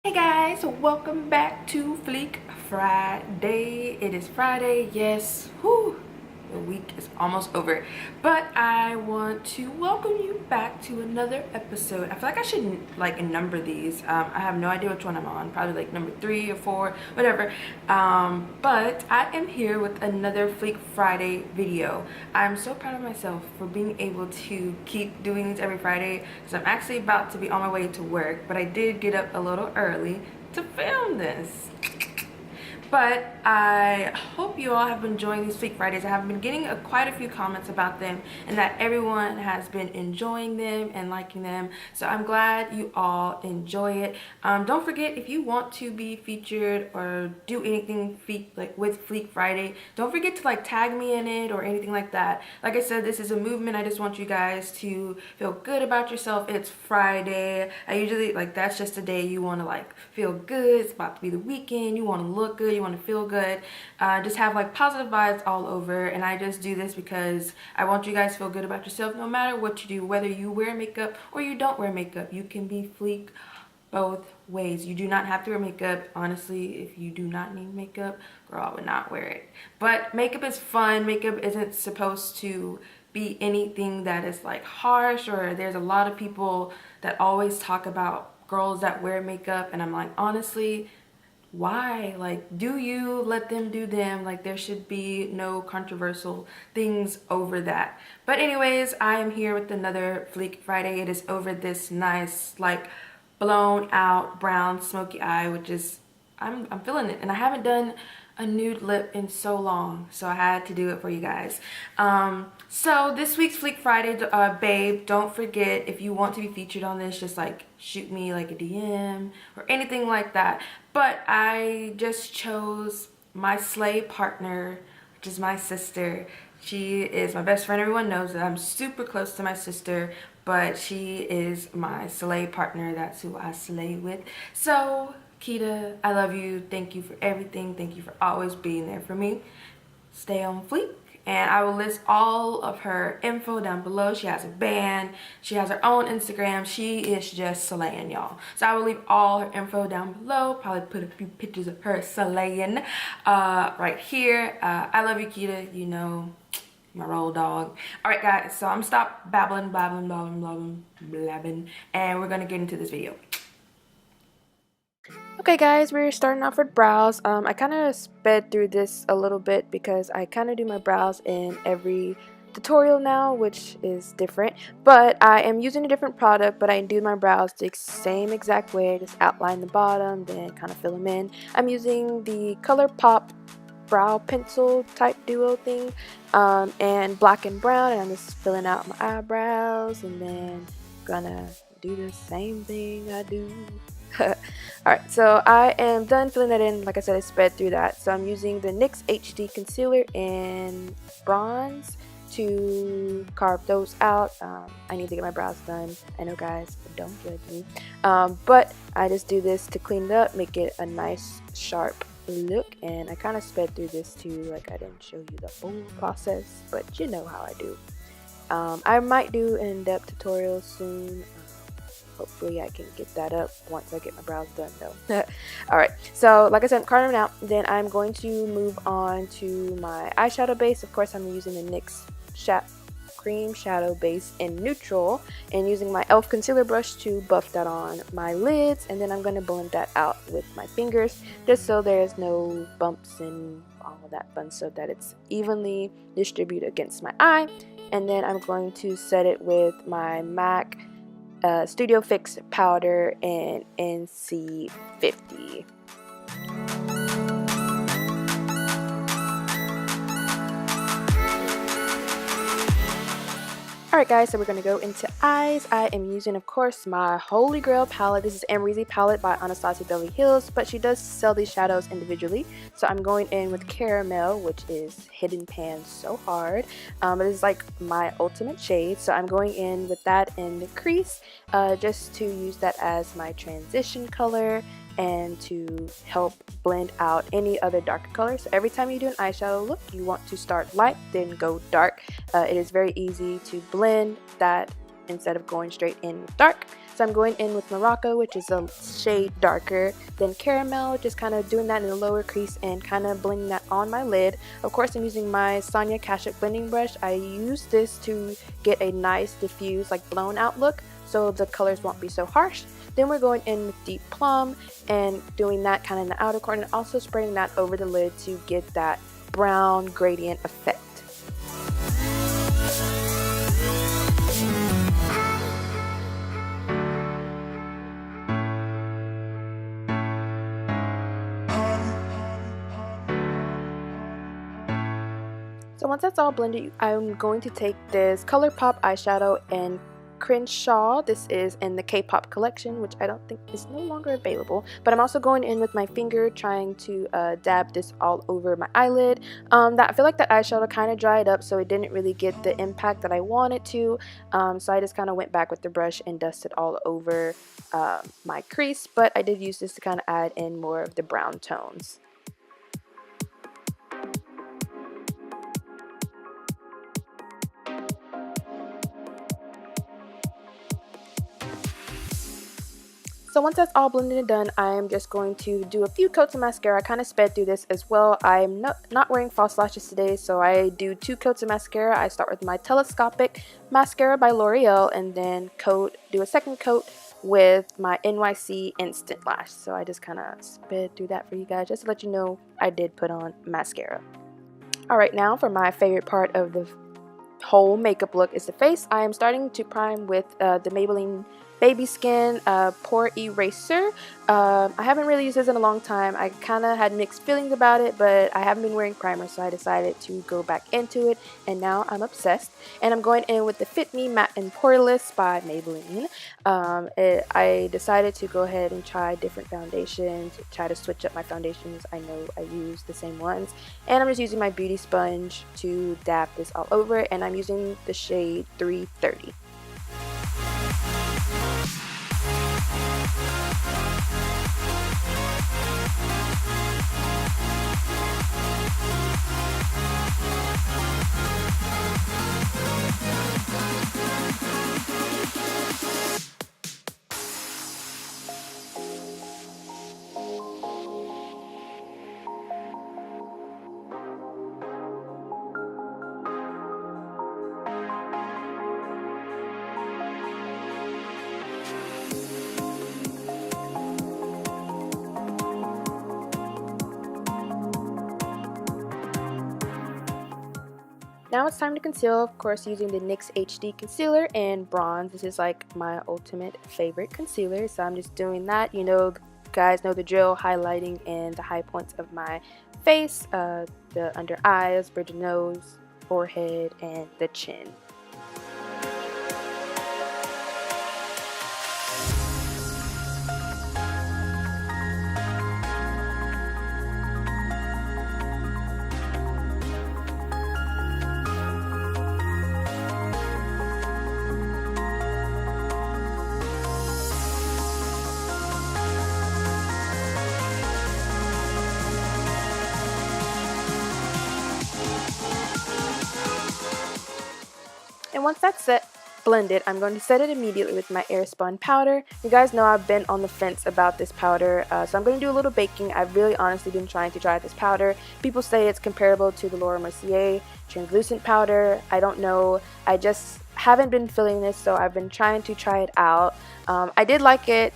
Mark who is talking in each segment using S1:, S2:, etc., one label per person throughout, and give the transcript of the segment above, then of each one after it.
S1: Hey guys, welcome back to Fleek Friday. It is Friday, yes. Whew, the week is almost over. But I want to welcome you back to another episode. I feel like I shouldn't number these. I have no idea which one I'm on. Probably like number 3 or 4, whatever. But I am here with another Fleek Friday video. I'm so proud of myself for being able to keep doing these every Friday because I'm actually about to be on my way to work, but I did get up a little early to film this. But I hope you all have been enjoying these Fleek Fridays. I have been getting quite a few comments about them and that everyone has been enjoying them and liking them. So I'm glad you all enjoy it. Don't forget, if you want to be featured or do anything with Fleek Friday, don't forget to tag me in it or anything like that. Like I said, this is a movement. I just want you guys to feel good about yourself. It's Friday. I usually that's just a day you want to feel good. It's about to be the weekend. You want to look good. You want to feel good. Just have positive vibes all over, and I just do this because I want you guys to feel good about yourself no matter what you do, whether you wear makeup or you don't wear makeup. You can be Fleek both ways. You do not have to wear makeup. Honestly, if you do not need makeup, girl, I would not wear it. But makeup is fun. Makeup isn't supposed to be anything that is harsh, or there's a lot of people that always talk about girls that wear makeup, and I'm like, honestly, why? Do you let them do them? There should be no controversial things over that. But anyways, I am here with another Fleek Friday. It is over this nice blown out brown smoky eye, which is I'm feeling it. And I haven't done a nude lip in so long, so I had to do it for you guys. So this week's Fleek Friday, babe, don't forget, if you want to be featured on this, just shoot me a DM or anything like that. But I just chose my slay partner, which is my sister. She is my best friend. Everyone knows that I'm super close to my sister, but she is my slay partner. That's who I slay with. So Kita, I love you. Thank you for everything. Thank you for always being there for me. Stay on Fleek. And I will list all of her info down below. She has a band. She has her own Instagram. She is just slaying, y'all. So I will leave all her info down below. Probably put a few pictures of her slaying right here. I love you, Kita. You know, my roll dog. Alright, guys. So I'm stop babbling, blabbing. And we're going to get into this video. Okay guys, we're starting off with brows. I kind of sped through this a little bit because I kind of do my brows in every tutorial now, which is different. But I am using a different product, but I do my brows the same exact way. Just outline the bottom, then kind of fill them in. I'm using the ColourPop brow pencil type duo thing, and black and brown, and I'm just filling out my eyebrows, and then gonna do the same thing I do. Alright, so I am done filling that in. Like I said, I sped through that. So I'm using the NYX HD concealer in bronze to carve those out. I need to get my brows done. I know, guys, don't judge me. But I just do this to clean it up, make it a nice sharp look. And I kind of sped through this too. I didn't show you the full process, but you know how I do. I might do an in-depth tutorial soon. Hopefully I can get that up once I get my brows done though. Alright, so like I said, I'm carving them out. Then I'm going to move on to my eyeshadow base. Of course, I'm using the NYX cream shadow base in neutral and using my e.l.f. concealer brush to buff that on my lids. And then I'm going to blend that out with my fingers just so there's no bumps and all of that fun stuff, that it's evenly distributed against my eye. And then I'm going to set it with my MAC Studio Fix powder in NC50. Alright guys, so we're going to go into eyes. I am using, of course, my Holy Grail palette. This is Amberchauntal palette by Anastasia Beverly Hills, but she does sell these shadows individually. So I'm going in with Caramel, which is Hidden Pan So Hard. It is my ultimate shade, so I'm going in with that in the crease just to use that as my transition color and to help blend out any other darker colors. So every time you do an eyeshadow look, you want to start light, then go dark. It is very easy to blend that instead of going straight in with dark. So I'm going in with Morocco, which is a shade darker than Caramel, just kind of doing that in the lower crease and kind of blending that on my lid. Of course, I'm using my Sonia Kashuk blending brush. I use this to get a nice diffuse, like blown out look, so the colors won't be so harsh. Then we're going in with Deep Plum and doing that kind of in the outer corner, and also spraying that over the lid to get that brown gradient effect. So once that's all blended, I'm going to take this ColourPop eyeshadow and Crenshaw. This is in the K-pop collection, which I don't think is no longer available, but I'm also going in with my finger trying to dab this all over my eyelid. I feel like that eyeshadow kind of dried up, so it didn't really get the impact that I wanted to, so I just kind of went back with the brush and dusted all over my crease, but I did use this to kind of add in more of the brown tones. So once that's all blended and done, I'm just going to do a few coats of mascara. I kind of sped through this as well. I'm not wearing false lashes today, so I do 2 coats of mascara. I start with my Telescopic Mascara by L'Oreal, and then do a second coat with my NYC Instant Lash. So I just kind of sped through that for you guys, just to let you know I did put on mascara. Alright, now for my favorite part of the whole makeup look is the face. I am starting to prime with the Maybelline Baby Skin Pore Eraser. I haven't really used this in a long time. I kind of had mixed feelings about it, but I haven't been wearing primer, so I decided to go back into it, and now I'm obsessed. And I'm going in with the Fit Me Matte and Poreless by Maybelline. I decided to go ahead and try different foundations, try to switch up my foundations. I know I use the same ones, and I'm just using my beauty sponge to dab this all over, and I'm using the shade 330. Now it's time to conceal, of course, using the NYX HD concealer and bronze. This is like my ultimate favorite concealer, so I'm just doing that. You know, guys know the drill, highlighting in the high points of my face, the under eyes, bridge of nose, forehead, and the chin. And once that's blended, I'm going to set it immediately with my Airspun powder. You guys know I've been on the fence about this powder, so I'm going to do a little baking. I've really honestly been trying to try this powder. People say it's comparable to the Laura Mercier translucent powder. I don't know. I just haven't been feeling this, so I've been trying to try it out. I did like it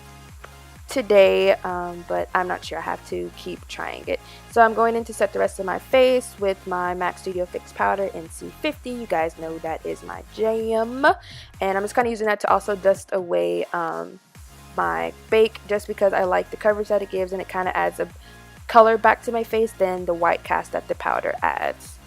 S1: today, but I'm not sure. I have to keep trying it. So I'm going in to set the rest of my face with my MAC Studio Fix powder in C50. You guys know that is my jam, and I'm just kind of using that to also dust away my bake, just because I like the coverage that it gives, and it kind of adds a color back to my face than the white cast that the powder adds.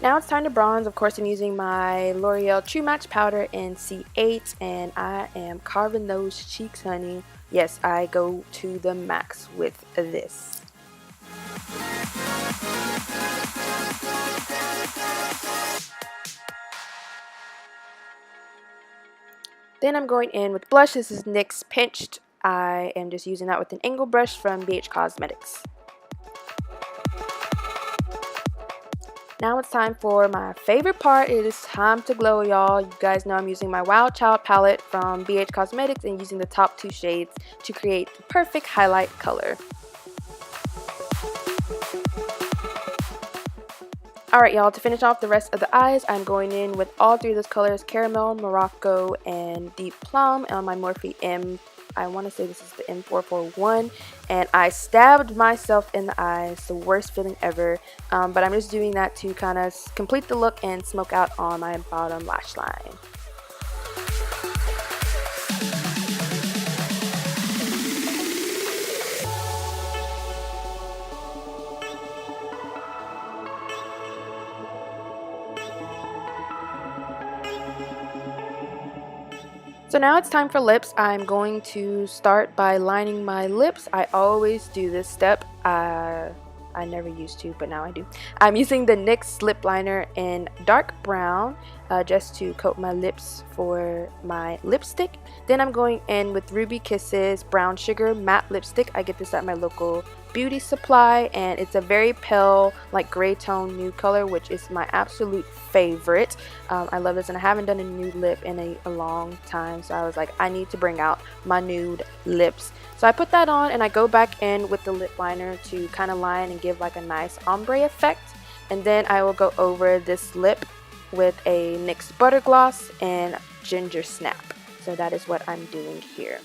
S1: Now it's time to bronze. Of course, I'm using my L'Oreal True Match powder in C8, and I am carving those cheeks, honey. Yes, I go to the max with this. Then I'm going in with blush. This is NYX Pinched. I am just using that with an angle brush from BH Cosmetics. Now it's time for my favorite part. It is time to glow, y'all. You guys know I'm using my Wild Child palette from BH Cosmetics and using the top 2 shades to create the perfect highlight color. Alright, y'all, to finish off the rest of the eyes, I'm going in with all 3 of those colors, Caramel, Morocco, and Deep Plum on my Morphe M. I want to say this is the M441, and I stabbed myself in the eyes, the worst feeling ever, but I'm just doing that to kind of complete the look and smoke out on my bottom lash line. So now it's time for lips. I'm going to start by lining my lips. I always do this step. I never used to, but now I do. I'm using the NYX lip liner in dark brown just to coat my lips for my lipstick. Then I'm going in with Ruby Kisses Brown Sugar matte lipstick. I get this at my local beauty supply, and it's a very pale, like gray tone nude color, which is my absolute favorite. I love this, and I haven't done a nude lip in a long time, so I was like, I need to bring out my nude lips. So I put that on, and I go back in with the lip liner to kind of line and give like a nice ombre effect. And then I will go over this lip with a NYX Butter Gloss and Ginger Snap. So that is what I'm doing here.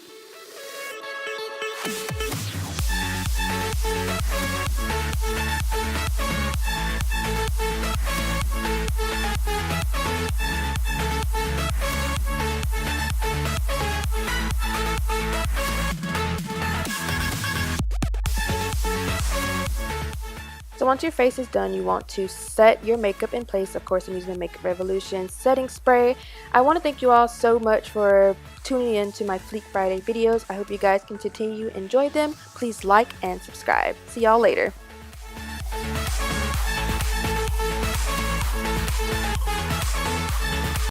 S1: So once your face is done, you want to set your makeup in place. Of course, I'm using the Makeup Revolution setting spray. I want to thank you all so much for tuning in to my Fleek Friday videos. I hope you guys can continue to enjoy them. Please like and subscribe. See y'all later.